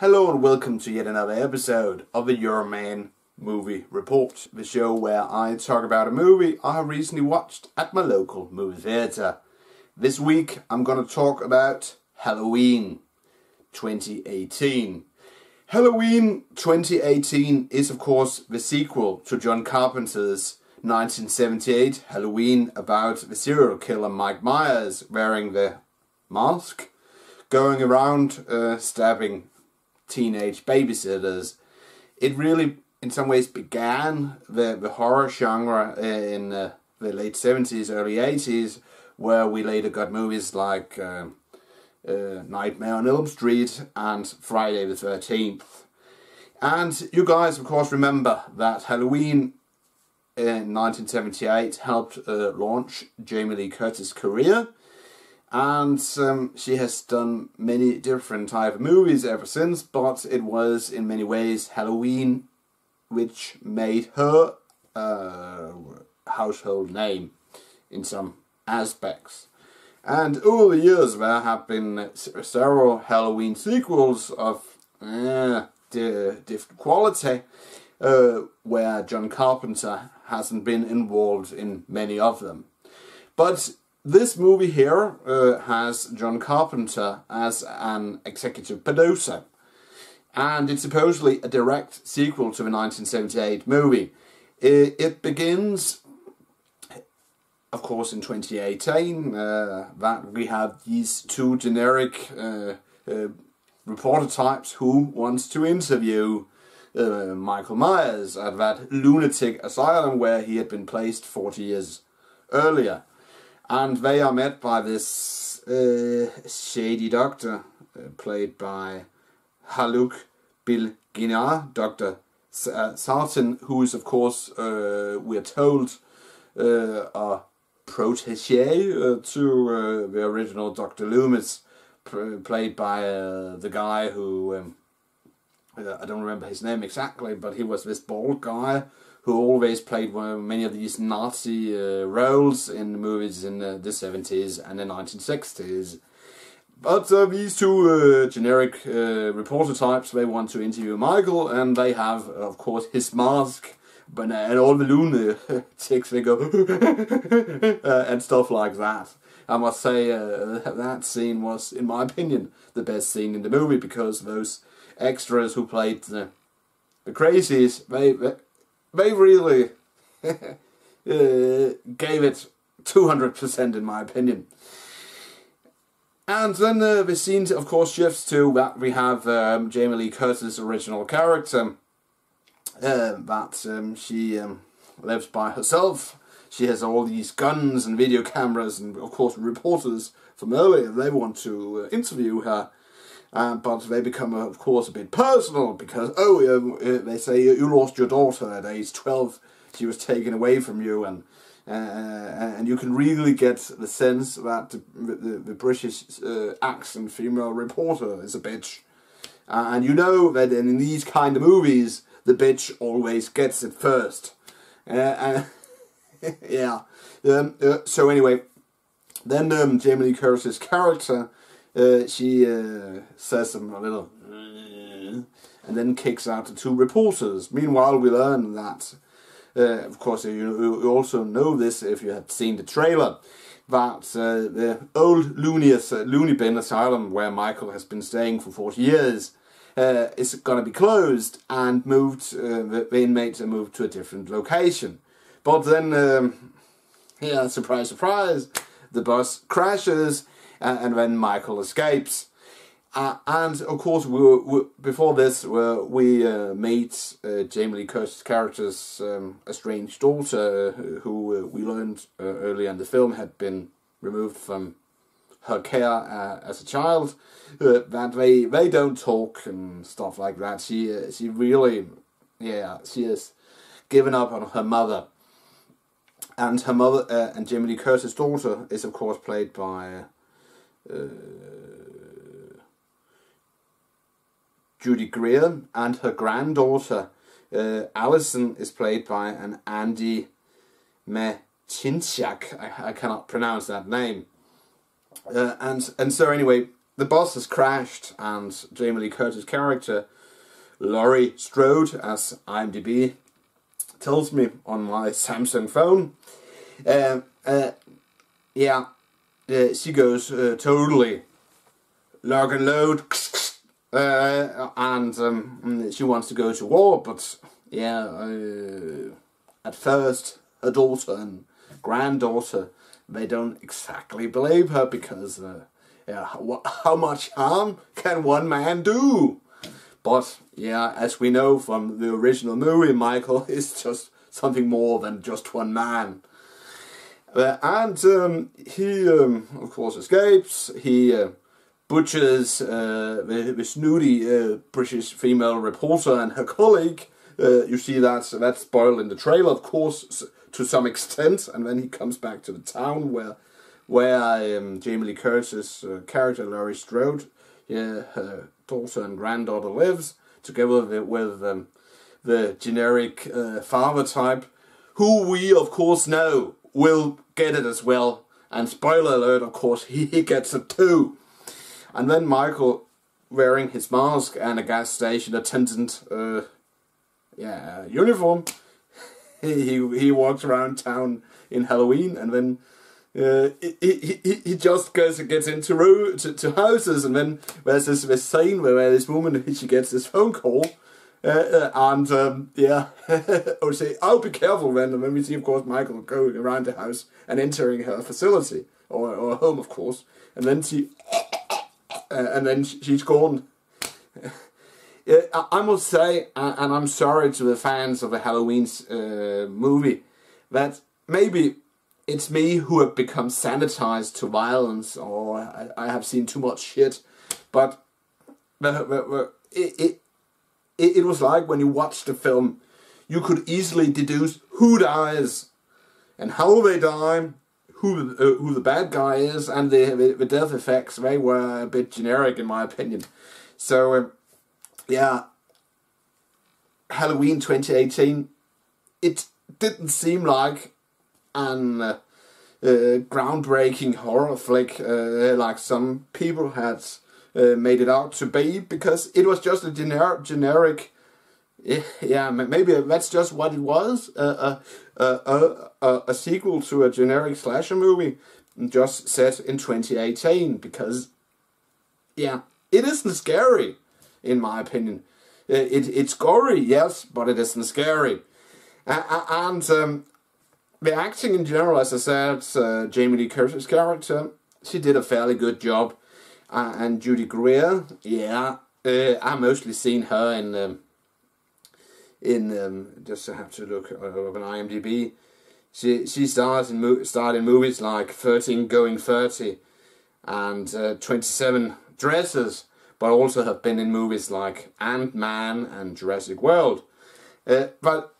Hello and welcome to yet another episode of the Euroman Movie Report, the show where I talk about a movie I have recently watched at my local movie theatre. This week I'm going to talk about Halloween 2018. Halloween 2018 is of course the sequel to John Carpenter's 1978 Halloween about the serial killer Mike Myers wearing the mask, going around stabbing teenage babysitters. It really, in some ways, began the horror genre in the late 70s, early 80s, where we later got movies like Nightmare on Elm Street and Friday the 13th. And you guys, of course, remember that Halloween in 1978 helped launch Jamie Lee Curtis' career. And she has done many different type of movies ever since, but it was in many ways Halloween which made her household name in some aspects. And over the years there have been several Halloween sequels of different quality, where John Carpenter hasn't been involved in many of them. But this movie here has John Carpenter as an executive producer, and it's supposedly a direct sequel to the 1978 movie. It begins, of course, in 2018, that we have these two generic reporter types who wants to interview Michael Myers at that lunatic asylum where he had been placed 40 years earlier. And they are met by this shady doctor, played by Haluk Bilginer, Dr. Sartin, who is, of course, we are told, a protege to the original Dr. Loomis, played by the guy who, I don't remember his name exactly, but he was this bald guy who always played many of these Nazi roles in movies in the 70s and the 1960s. But these two generic reporter types, they want to interview Michael, and they have, of course, his mask, and all the lunatics, they go, and stuff like that. I must say, that scene was, in my opinion, the best scene in the movie, because those extras who played the crazies, they really gave it 200% in my opinion. And then the scene, of course, shifts to that we have Jamie Lee Curtis' original character, that she lives by herself. She has all these guns and video cameras and, of course, reporters from earlier. They want to interview her. But they become, of course, a bit personal because, they say you lost your daughter at age 12. She was taken away from you, and you can really get the sense that the British accent female reporter is a bitch. And you know that in these kind of movies, the bitch always gets it first. Yeah. So anyway, then Jamie Lee Curtis' character, she says some a little and then kicks out the two reporters. Meanwhile, we learn that, of course, you also know this if you had seen the trailer, that the old loony bin asylum where Michael has been staying for 40 years is going to be closed and moved. The inmates are moved to a different location. But then, surprise, surprise, the bus crashes. And then Michael escapes. And of course, before this, we meet Jamie Lee Curtis' character's estranged daughter, who we learned earlier in the film had been removed from her care as a child. That they don't talk and stuff like that. She really, she has given up on her mother. And her mother and Jamie Lee Curtis' daughter is, of course, played by Judy Greer, and her granddaughter Alison is played by an Andy Mechinchak. I cannot pronounce that name. And so anyway, the bus has crashed, and Jamie Lee Curtis' character, Laurie Strode, as IMDb tells me on my Samsung phone, she goes totally lock and load, and she wants to go to war, but at first her daughter and granddaughter, they don't exactly believe her, because how much harm can one man do? But as we know from the original movie, Michael is just something more than just one man. He, of course, escapes. He butchers the snooty British female reporter and her colleague. You see that's spoiled in the trailer, of course, to some extent. And then he comes back to the town where Jamie Lee Curtis' character, Laurie Strode, her daughter and granddaughter lives, together with the generic father type, who we, of course, know will get it as well. And spoiler alert, of course, he gets it too. And then Michael, wearing his mask and a gas station attendant uniform, he walks around town in Halloween, and then he just gets into houses, and then there's this scene where this woman, she gets this phone call, and I would say, "Oh, be careful," then, and then we see, of course, Michael going around the house and entering her facility, or home, of course, and then she's gone. I must say, and I'm sorry to the fans of the Halloween movie, that maybe it's me who have become sanitized to violence, or I have seen too much shit. But it was like when you watched the film, you could easily deduce who dies and how they die, who the bad guy is, and the death effects. They were a bit generic in my opinion. So Halloween 2018, it didn't seem like an groundbreaking horror flick like some people had made it out to be, because it was just a generic. Maybe that's just what it was, a sequel to a generic slasher movie, just set in 2018, because it isn't scary, in my opinion. It's gory, yes, but it isn't scary. And the acting in general, as I said, Jamie Lee Curtis' character, she did a fairly good job. And Judy Greer, I mostly seen her in just to have to look over an IMDb. She starred in movies like 13 Going 30 and 27 Dresses, but also have been in movies like Ant-Man and Jurassic World. But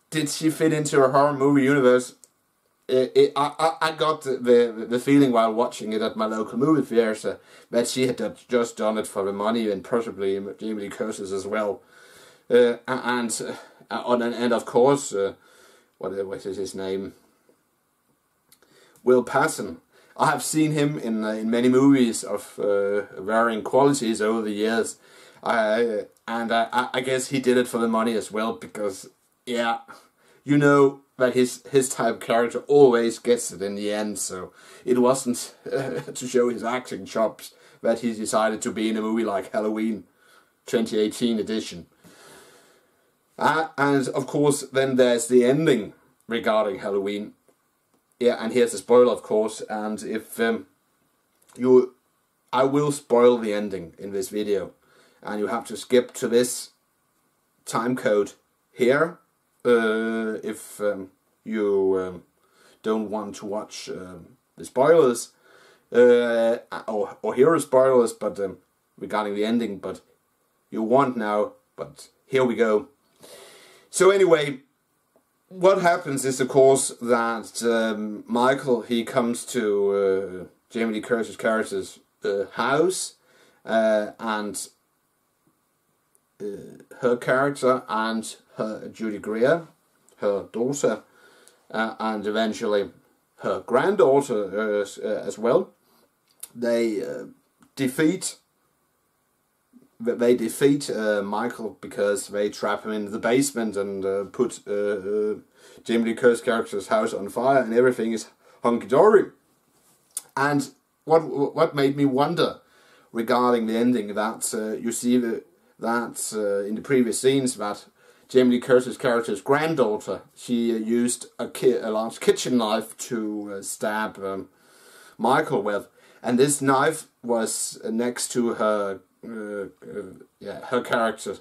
did she fit into a horror movie universe? I got the feeling while watching it at my local movie theatre that she had just done it for the money, and possibly Jamie Lee Curtis as well. And of course, what is his name? Will Patton. I have seen him in many movies of varying qualities over the years, and I guess he did it for the money as well, because you know that his type of character always gets it in the end. So it wasn't to show his acting chops that he decided to be in a movie like Halloween 2018 edition. And of course, then there's the ending regarding Halloween. And here's the spoiler, of course. And if I will spoil the ending in this video, and you have to skip to this time code here if you don't want to watch the spoilers or hear the spoilers, but regarding the ending. But you won't now. But here we go. So anyway, what happens is, of course, that Michael, he comes to Jamie Lee Curtis' character's house, and her character and her Judy Greer, her daughter, and eventually her granddaughter as well, they defeat Michael because they trap him in the basement and put Jamie Lee Curtis's character's house on fire, and everything is hunky-dory. And what made me wonder regarding the ending, that you see that in the previous scenes that Jamie Lee Curtis's character's granddaughter, she used a large kitchen knife to stab Michael with, and this knife was next to her her character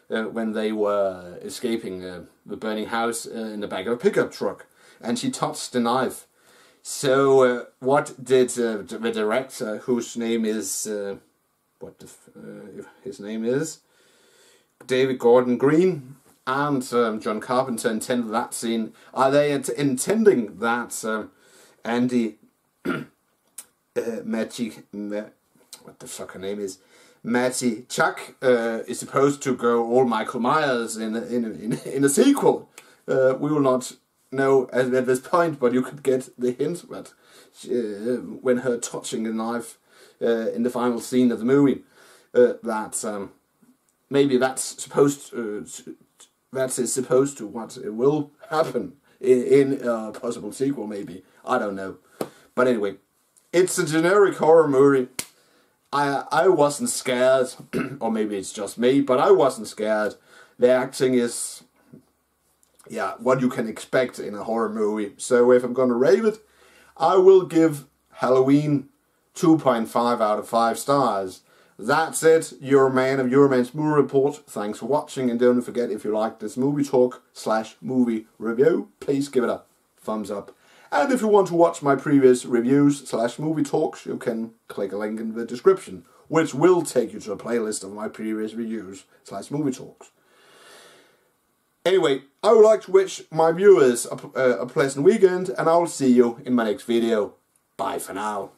when they were escaping the burning house in the back of a pickup truck, and she touched the knife. So what did the director, whose name is his name is David Gordon Green, and John Carpenter intended that scene? Are they intending that Andy Matty Chuck is supposed to go all Michael Myers in a sequel? We will not know at this point, but you could get the hint that when her touching the knife in the final scene of the movie, that maybe that's supposed to what will happen in a possible sequel. Maybe, I don't know, but anyway, it's a generic horror movie. I wasn't scared, or maybe it's just me, but I wasn't scared. The acting is, what you can expect in a horror movie. So if I'm going to rate it, I will give Halloween 2.5 out of 5 stars. That's it, Euroman of Euroman's Movie Report. Thanks for watching, and don't forget, if you like this movie talk / movie review, please give it a thumbs up. And if you want to watch my previous reviews / movie talks, you can click a link in the description, which will take you to a playlist of my previous reviews / movie talks. Anyway, I would like to wish my viewers a pleasant weekend, and I'll see you in my next video. Bye for now.